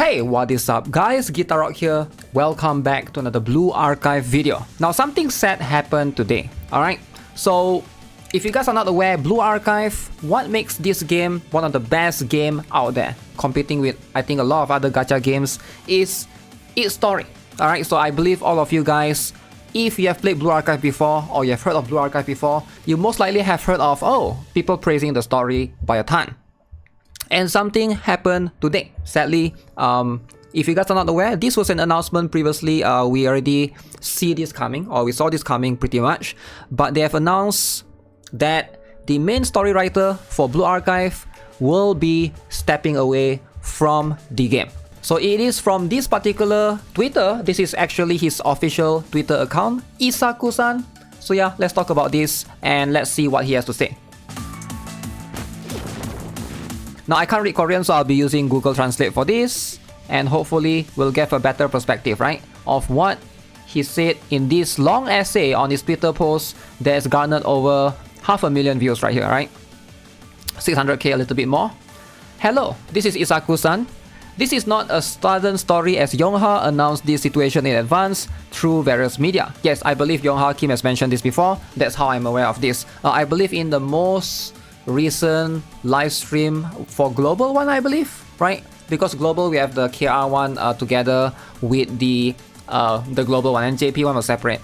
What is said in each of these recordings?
Hey, what is up guys, Guitar Rock here. Welcome back to another Blue Archive video. Now something sad happened today, alright? So if you guys are not aware, Blue Archive, what makes this game one of the best game out there, competing with I think a lot of other gacha games, is its story. Alright, so I believe all of you guys, if you have played Blue Archive before or you have heard of Blue Archive before, you most likely have heard of, people praising the story by a ton. And something happened today. Sadly, if you guys are not aware, this was an announcement previously. We already see this coming, or we saw this coming pretty much. But they have announced that the main story writer for Blue Archive will be stepping away from the game. So it is from this particular Twitter. This is actually his official Twitter account, Isaku-san. So yeah, let's talk about this and let's see what he has to say. Now I can't read Korean, so I'll be using Google Translate for this, and hopefully we'll get a better perspective, right, of what he said in this long essay on his Twitter post that's garnered over 500,000 views right here, right? 600k, a little bit more. Hello, this is Isaku-san. This is not a sudden story, as Yongha announced this situation in advance through various media. Yes, I believe Yongha Kim has mentioned this before. That's how I'm aware of this. I believe in the most recent live stream for Global one, I believe, right? Because Global we have the KR one together with the Global one, and JP one was separate.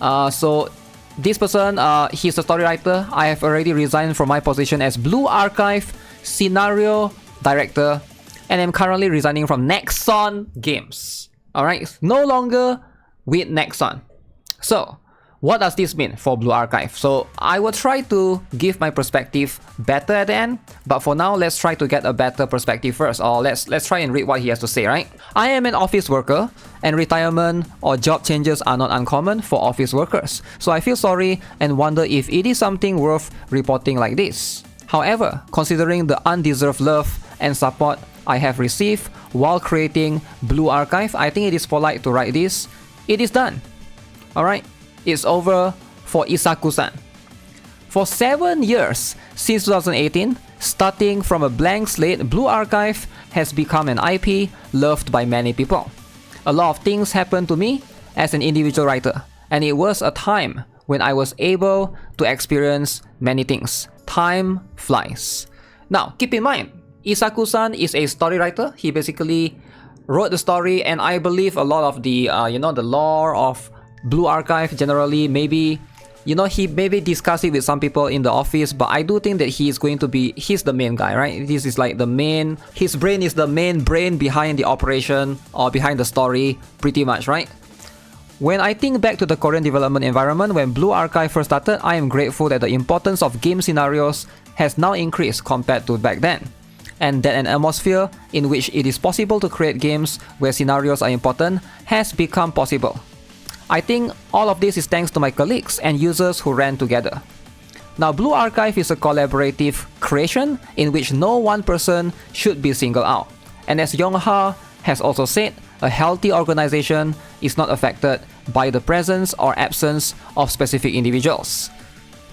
So this person, he's a story writer. I have already resigned from my position as Blue Archive scenario director, and I'm currently resigning from Nexon Games. Alright, no longer with Nexon. So what does this mean for Blue Archive? So I will try to give my perspective better at the end, but for now let's try to get a better perspective first, or let's try and read what he has to say, right? I am an office worker, and retirement or job changes are not uncommon for office workers. So I feel sorry and wonder if it is something worth reporting like this. However, considering the undeserved love and support I have received while creating Blue Archive, I think it is polite to write this. It is done. Alright? It's over for Isaku-san. For 7 years, since 2018, starting from a blank slate, Blue Archive has become an IP loved by many people. A lot of things happened to me as an individual writer, and it was a time when I was able to experience many things. Time flies. Now, keep in mind, Isaku-san is a story writer. He basically wrote the story, and I believe a lot of the, the lore of Blue Archive generally, maybe, he maybe discussed it with some people in the office, but I do think that he's the main guy, right? This is like his brain is the main brain behind the operation or behind the story, pretty much, right? When I think back to the Korean development environment when Blue Archive first started, I am grateful that the importance of game scenarios has now increased compared to back then, and that an atmosphere in which it is possible to create games where scenarios are important has become possible. I think all of this is thanks to my colleagues and users who ran together. Now, Blue Archive is a collaborative creation in which no one person should be singled out. And as Yongha has also said, a healthy organization is not affected by the presence or absence of specific individuals.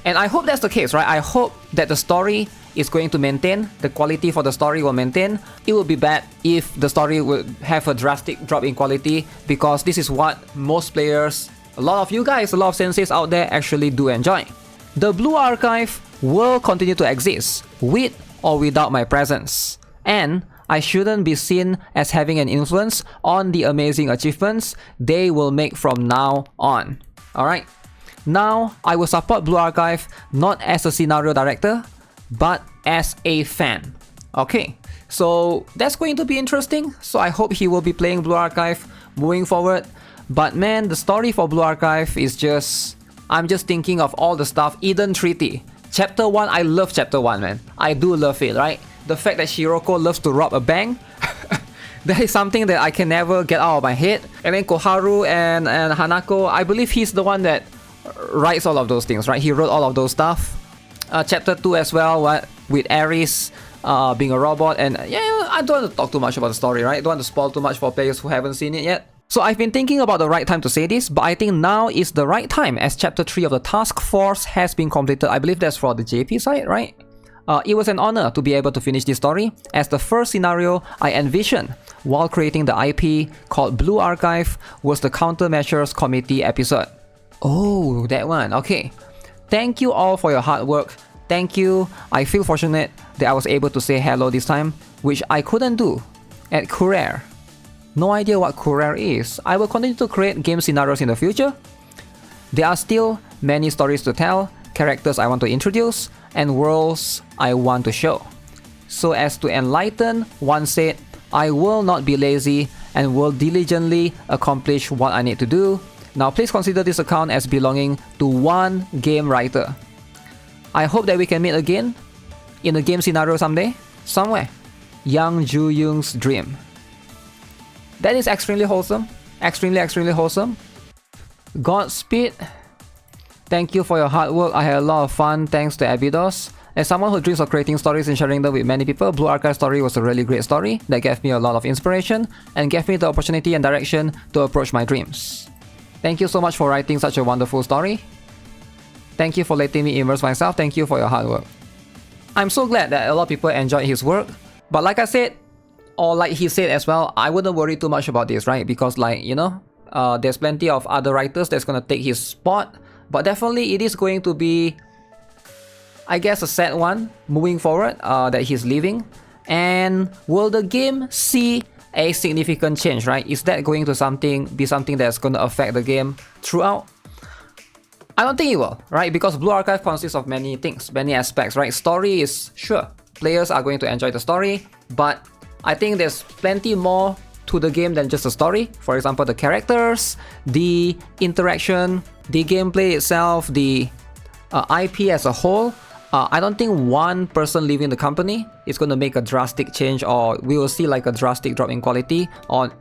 And I hope that's the case, right? I hope that the story is going to maintain, the quality for the story will maintain. It will be bad if the story will have a drastic drop in quality, because this is what most players, a lot of you guys, a lot of senseis out there actually do enjoy. The Blue Archive will continue to exist, with or without my presence. And I shouldn't be seen as having an influence on the amazing achievements they will make from now on. Alright? Now, I will support Blue Archive not as a scenario director, but as a fan. Okay, so that's going to be interesting. So I hope he will be playing Blue Archive moving forward. But man, the story for Blue Archive is just, I'm just thinking of all the stuff. Eden Treaty, Chapter 1, I love Chapter 1, man. I do love it, right? The fact that Shiroko loves to rob a bank, that is something that I can never get out of my head. And then Koharu and Hanako, I believe he's the one that writes all of those things, right? He wrote all of those stuff. Chapter 2 as well, with Ares being a robot, and yeah, I don't want to talk too much about the story, right? I don't want to spoil too much for players who haven't seen it yet. So I've been thinking about the right time to say this, but I think now is the right time as Chapter 3 of the Task Force has been completed. I believe that's for the JP side, right? It was an honor to be able to finish this story, as the first scenario I envisioned while creating the IP called Blue Archive was the Countermeasures Committee episode. Oh, that one, okay. Thank you all for your hard work. Thank you. I feel fortunate that I was able to say hello this time, which I couldn't do at Courier. No idea what Courier is. I will continue to create game scenarios in the future. There are still many stories to tell, characters I want to introduce, and worlds I want to show. So as to enlighten, one said, I will not be lazy and will diligently accomplish what I need to do. Now please consider this account as belonging to one game writer. I hope that we can meet again in a game scenario someday, somewhere. Young Ju Young's dream. That is extremely wholesome. Extremely wholesome. Godspeed. Thank you for your hard work. I had a lot of fun thanks to Abydos. As someone who dreams of creating stories and sharing them with many people, Blue Archive story was a really great story that gave me a lot of inspiration and gave me the opportunity and direction to approach my dreams. Thank you so much for writing such a wonderful story. Thank you for letting me immerse myself. Thank you for your hard work. I'm so glad that a lot of people enjoyed his work. But like I said, or like he said as well, I wouldn't worry too much about this, right? Because like, you know, there's plenty of other writers that's gonna take his spot. But definitely it is going to be, I guess, a sad one moving forward that he's leaving. And will the game see a significant change, right? Is that going to be something that's going to affect the game throughout? I don't think it will, right? Because Blue Archive consists of many things, many aspects, right? Story is, sure, players are going to enjoy the story, but I think there's plenty more to the game than just a story. For example, the characters, the interaction, the gameplay itself, the IP as a whole. I don't think one person leaving the company is going to make a drastic change, or we will see like a drastic drop in quality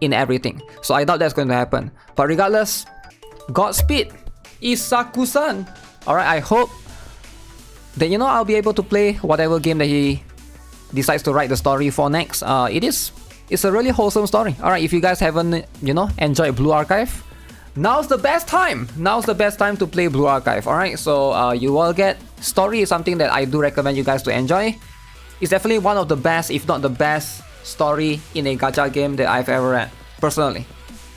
in everything. So I doubt that's going to happen. But regardless, Godspeed, Isaku-san. Alright, I hope that, you know, I'll be able to play whatever game that he decides to write the story for next. It's a really wholesome story. Alright, if you guys haven't, you know, enjoyed Blue Archive, now's the best time. Now's the best time to play Blue Archive. Alright, so you will get story is something that I do recommend you guys to enjoy. It's definitely one of the best, if not the best, story in a gacha game that I've ever read, personally.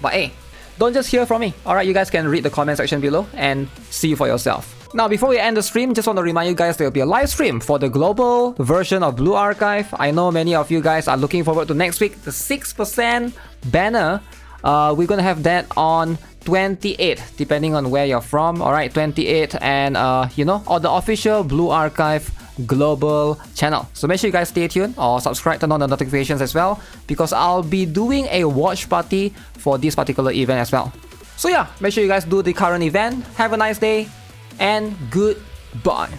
But hey, don't just hear from me. Alright, you guys can read the comment section below and see for yourself. Now, before we end the stream, just want to remind you guys there will be a live stream for the global version of Blue Archive. I know many of you guys are looking forward to next week, the 6% banner. We're gonna have that on 28, depending on where you're from. Alright, 28, and you know, on the official Blue Archive global channel. So make sure you guys stay tuned or subscribe, turn on the notifications as well, because I'll be doing a watch party for this particular event as well. So yeah, make sure you guys do the current event. Have a nice day and goodbye.